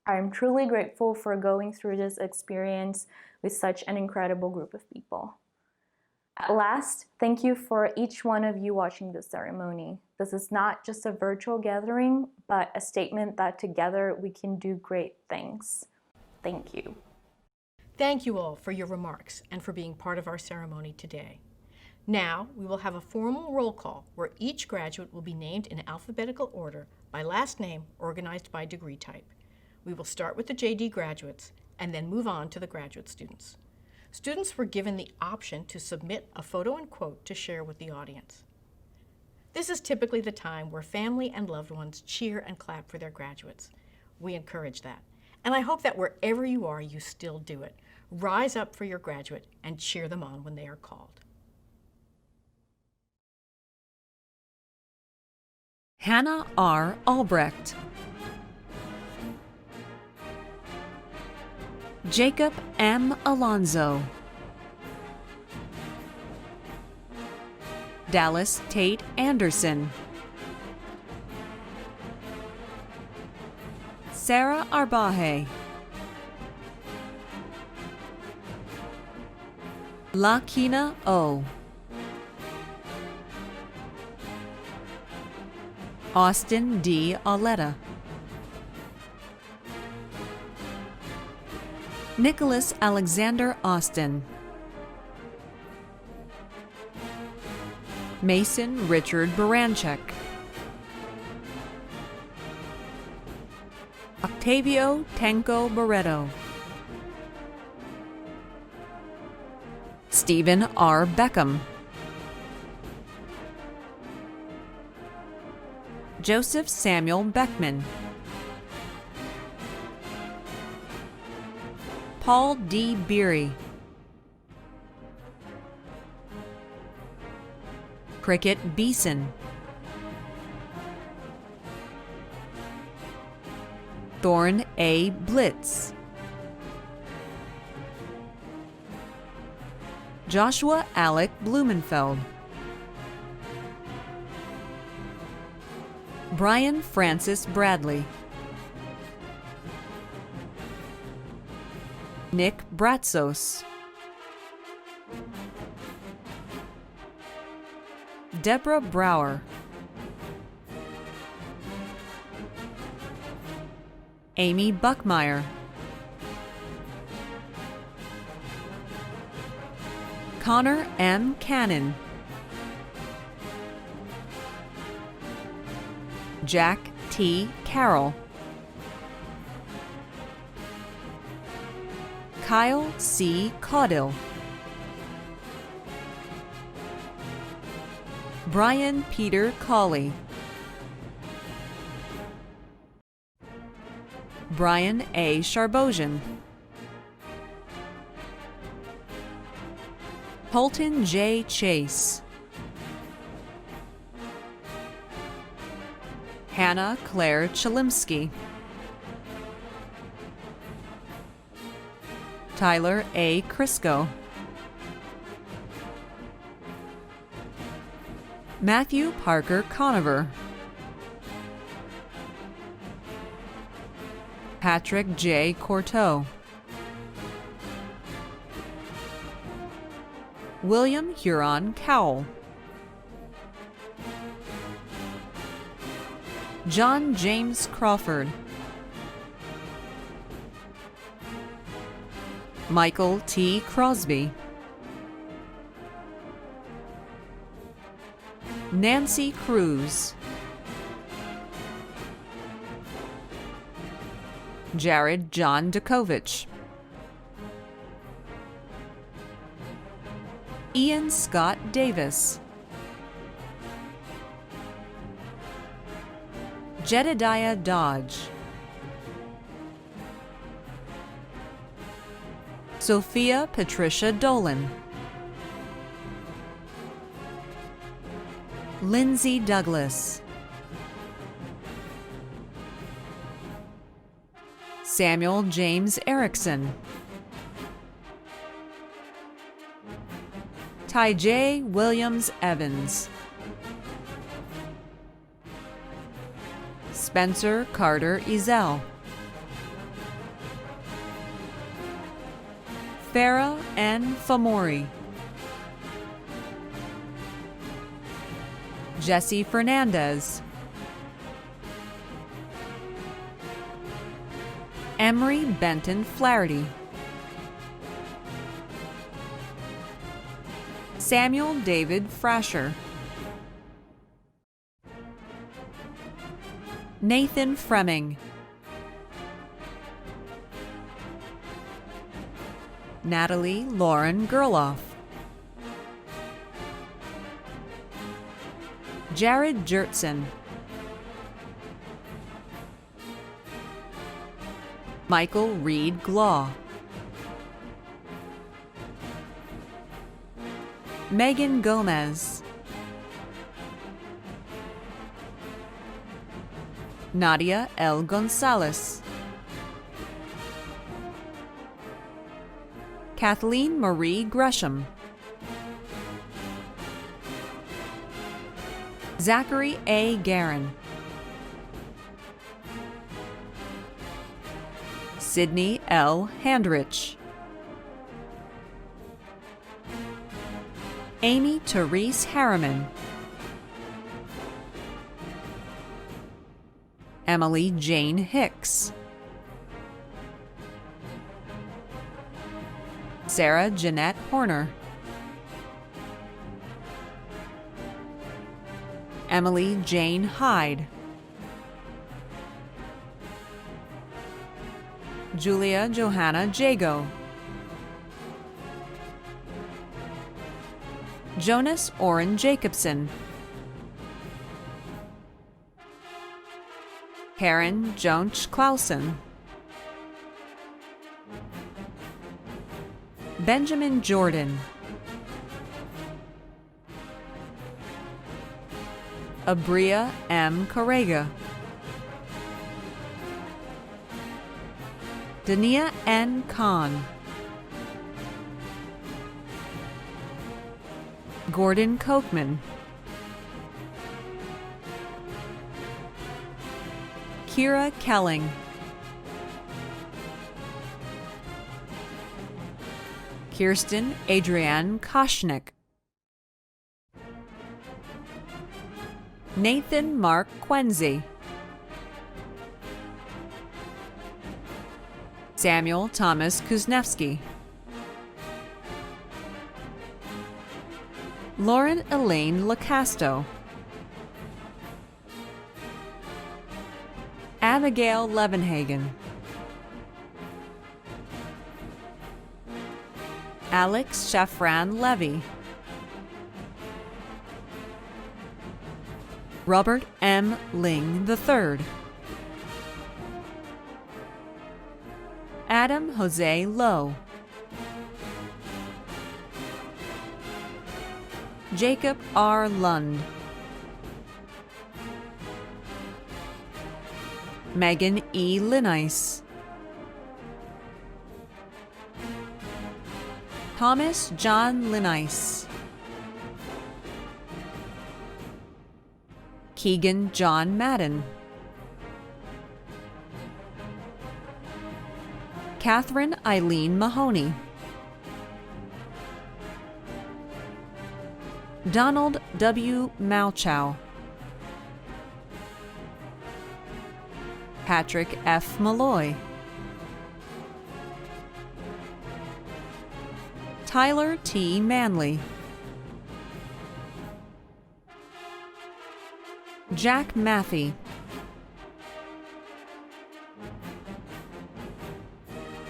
I am truly grateful for going through this experience with such an incredible group of people. At last, thank you for each one of you watching this ceremony. This is not just a virtual gathering, but a statement that together we can do great things. Thank you. Thank you all for your remarks and for being part of our ceremony today. Now, we will have a formal roll call where each graduate will be named in alphabetical order by last name organized by degree type. We will start with the JD graduates and then move on to the graduate students. Students were given the option to submit a photo and quote to share with the audience. This is typically the time where family and loved ones cheer and clap for their graduates. We encourage that. And I hope that wherever you are, you still do it. Rise up for your graduate and cheer them on when they are called. Hannah R. Albrecht, Jacob M. Alonzo, Dallas Tate Anderson, Sarah Arbaje, Lakina O, Austin D. Auletta, Nicholas Alexander Austin, Mason Richard Baranchek, Octavio Tenko Barreto, Stephen R. Beckham, Joseph Samuel Beckman, Paul D. Beery, Cricket Beeson, Thorn A. Blitz, Joshua Alec Blumenfeld, Brian Francis Bradley, Nick Bratsos, Deborah Brower, Amy Buckmeyer, Connor M. Cannon, Jack T. Carroll, Kyle C. Caudill, Brian Peter Cawley, Brian A. Charbosian, Holton J. Chase, Hannah Claire Chalimsky, Tyler A. Crisco, Matthew Parker Conover, Patrick J. Courteau, William Huron Cowell, John James Crawford, Michael T. Crosby, Nancy Cruz, Jared John Dukovich, Ian Scott Davis, Jedediah Dodge, Sophia Patricia Dolan, Lindsay Douglas, Samuel James Erickson, Taijae Williams Evans, Spencer Carter Ezel, Farah N. Famori, Jesse Fernandez, Emery Benton Flaherty, Samuel David Frasher, Nathan Fremming, Natalie Lauren Gerloff, Jared Jertson, Michael Reed Glaw, Megan Gomez, Nadia L. Gonzalez, Kathleen Marie Gresham, Zachary A. Guerin, Sydney L. Handrich, Amy Therese Harriman, Emily Jane Hicks, Sarah Jeanette Horner, Emily Jane Hyde, Julia Johanna Jago, Jonas Orrin Jacobson, Karen Jonch Clausen, Benjamin Jordan, Abria M. Carrega, Dania N. Khan, Gordon Kochman, Kira Kelling, Kirsten Adrienne Koshnick, Nathan Mark Quenzi, Samuel Thomas Kuznevsky, Lauren Elaine Lacasto, Abigail Levenhagen, Alex Shafran Levy, Robert M. Ling III, Adam Jose Lowe, Jacob R. Lund, Megan E. Linice, Thomas John Linice, Keegan John Madden, Catherine Eileen Mahoney, Donald W. Malchow, Patrick F. Malloy, Tyler T. Manley, Jack Matthey,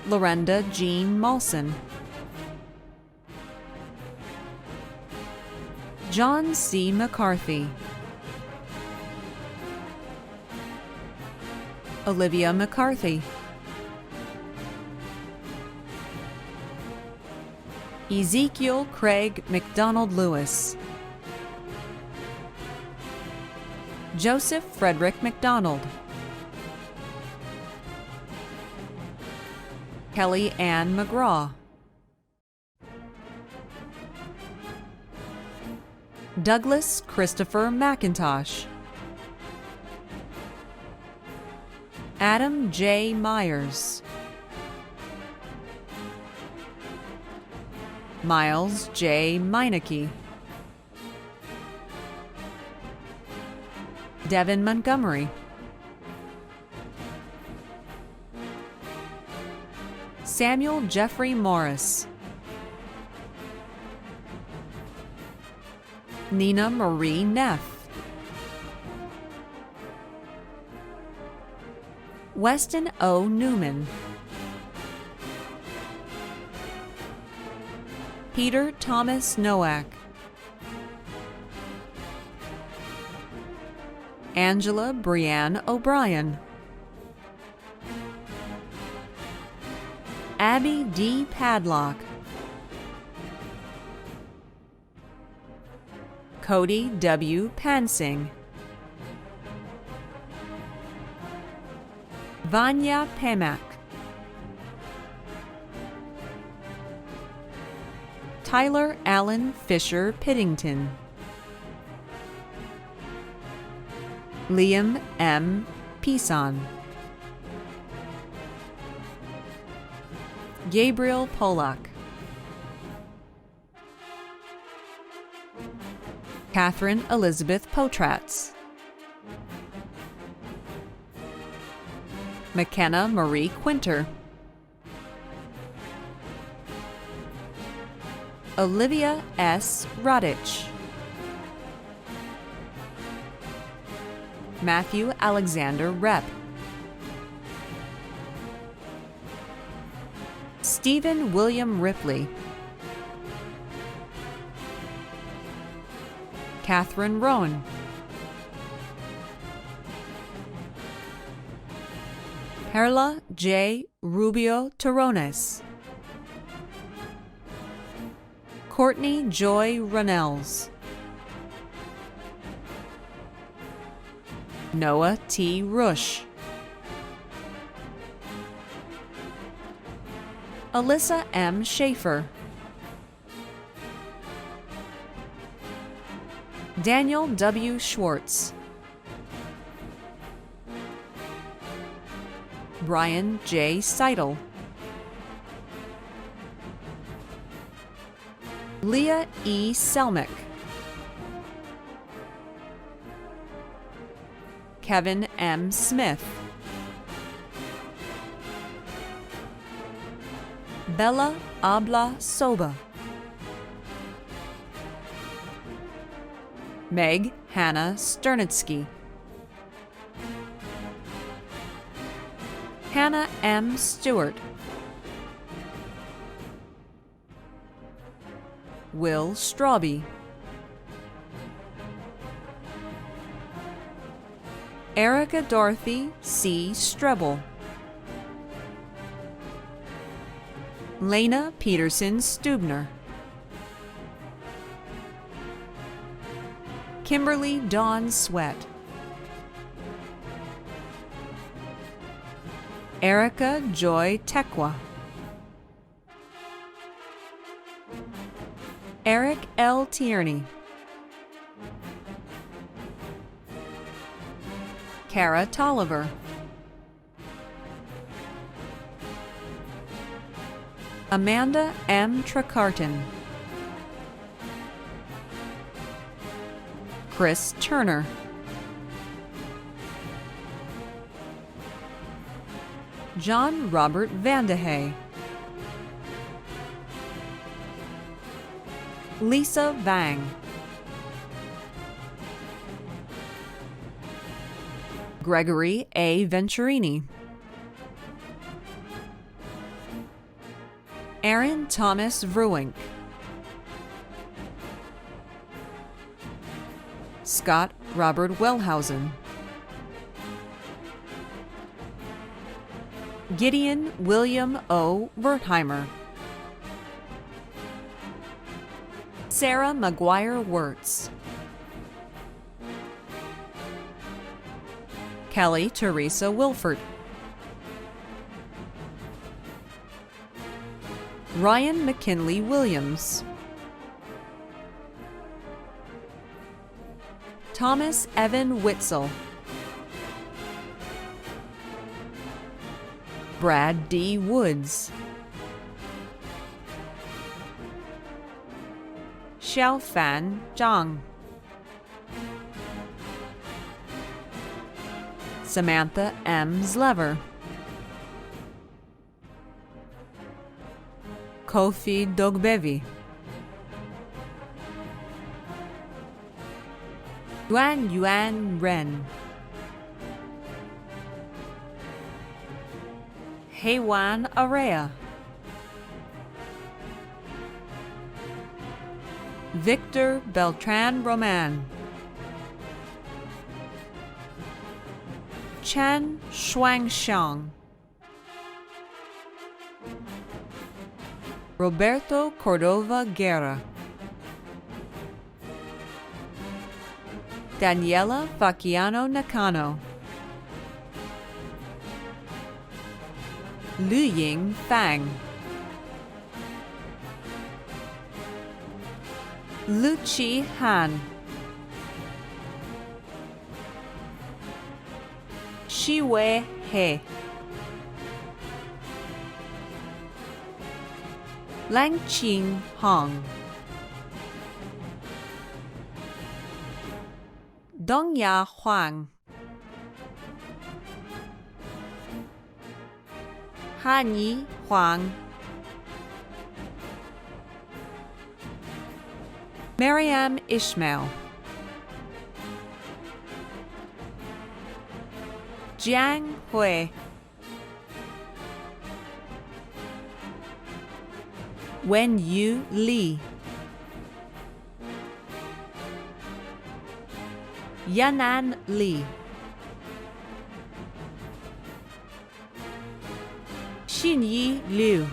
Lorenda Jean Molson, John C. McCarthy, Olivia McCarthy, Ezekiel Craig McDonald Lewis, Joseph Frederick McDonald, Kelly Ann McGraw, Douglas Christopher McIntosh, Adam J. Myers, Miles J. Meineke, Devin Montgomery, Samuel Jeffrey Morris, Nina Marie Neff, Weston O. Newman, Peter Thomas Nowak, Angela Brianne O'Brien, Abby D. Padlock, Cody W. Pansing, Vanya Pemak, Tyler Allen Fisher Piddington, Liam M. Pison, Gabriel Polak, Catherine Elizabeth Potratz, McKenna Marie Quinter, Olivia S. Rodich, Matthew Alexander Rep, Stephen William Ripley, Catherine Rowan, Perla J. Rubio Torones, Courtney Joy Runnels, Noah T. Rush, Alyssa M. Schaefer, Daniel W. Schwartz, Brian J. Seidel, Leah E. Selmick, Kevin M. Smith, Bella Abla Soba, Meg Hannah Sternitsky, Hannah M. Stewart, Will Strawby, Erica Dorothy C. Strebel, Lena Peterson Stubner, Kimberly Dawn Sweat, Erica Joy Tekwa, Eric L. Tierney, Kara Tolliver, Amanda M. Trecarton, Chris Turner, John Robert Vandehay, Lisa Vang, Gregory A. Venturini, Aaron Thomas Vruwink, Scott Robert Wellhausen, Gideon William O. Wertheimer, Sarah McGuire Wirtz, Kelly Teresa Wilford, Ryan McKinley Williams, Thomas Evan Witzel, Brad D. Woods, Xiaofan Zhang, Samantha M. Zlever, Kofi Dogbevi, Yuan Yuan Ren, Heiwan Area, Victor Beltran Roman, Chen Shuangxiang, Roberto Cordova Guerra, Daniela Fachiano Nakano, Luying Fang, Luchi Han, Shiwei He, Langqing Hong, Dongya Huang, Hanyi Huang, Mariam Ishmael, Jiang Hui, Wen Yu Li, Yanan Li, Xinyi Liu,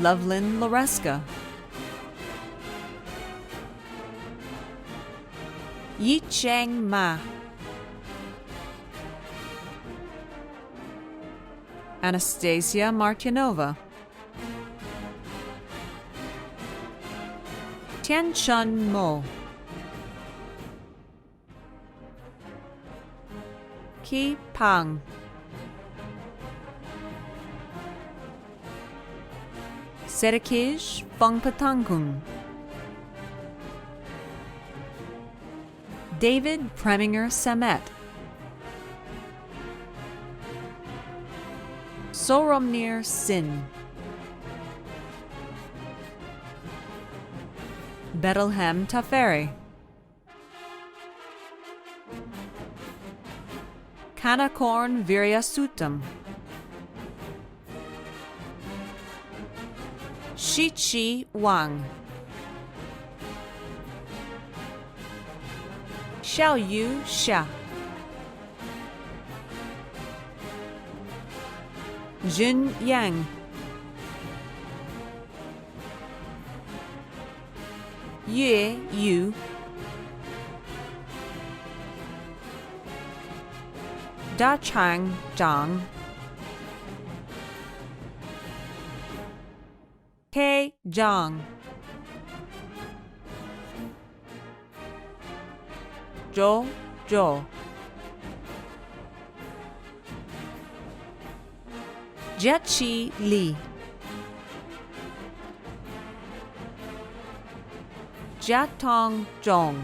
Loveland Loreska, Yicheng Ma, Anastasia Martinova, Tianchun Mo, Qi Pang, Serikij Fongpatangkung, David Preminger Samet, Soromnir Sin, Bettelhem Taferi, Kanakorn Viryasutam, Shichi Wang, Xiaoyu Xia, Jun Yang, Yue Yu, Da Chang Zhang, K Zhang, Zhou Zhou, Jiaqi Li, Jiatong Zhong,